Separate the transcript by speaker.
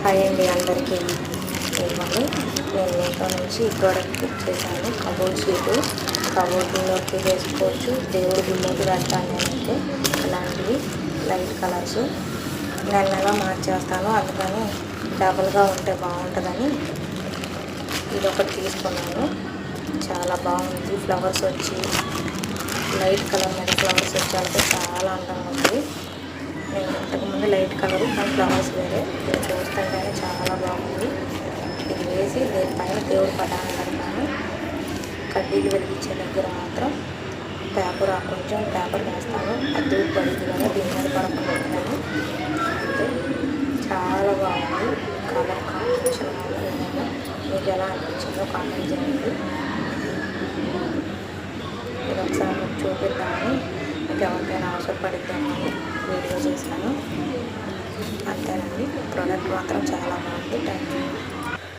Speaker 1: Hi అండి అందరికీ. ఇవ్వండి, నేను మీతో నుంచి ఈ ప్రోడక్ట్ బుక్ చేశాను. కబోర్డ్ షీటు కబోర్డ్లోకి వేసుకోవచ్చు, దేవుడి గుళ్ళోకి పెడతాను. నేనైతే ఇలాంటివి లైట్ కలర్స్ నెల నెల మార్చేస్తాను, అందుకని డబుల్గా ఉంటే బాగుంటుందని ఇది ఒకటి తీసుకున్నాను. చాలా బాగుంది. ఫ్లవర్స్ వచ్చి లైట్ కలర్ మీద ఫ్లవర్స్ వచ్చాక చాలా అందంగా ఉంది. నేను ఇంతకుముందు లైట్ కలరు కానీ ఫ్లవర్స్ వేరే, ఇది చూస్తుంటేనే చాలా బాగుంది. ఇది వేసి దీనిపైన దేవుడి పటాన్ని పెడతాను. కడ్డీలు వెలిగించే దగ్గర మాత్రం కొంచెం పేపర్ వేస్తాను. అది దూరం పడింది కదా, దీని మీద పడకుండా పెట్టాను. అంటే చాలా బాగుంది. కలర్ కాంబినేషన్ ఏదైనా మీకు ఎలా అనిపించిందో కామెంట్ చేయండి. ఇది ఒకసారి మీకు చూపిద్దామని, మీకు ఎవరికైనా అవసరపడిద్దామని వీడియో చేశాను. అంతేనండి. ప్రోడక్ట్ మాత్రం చాలా బాగుంది. Thank you.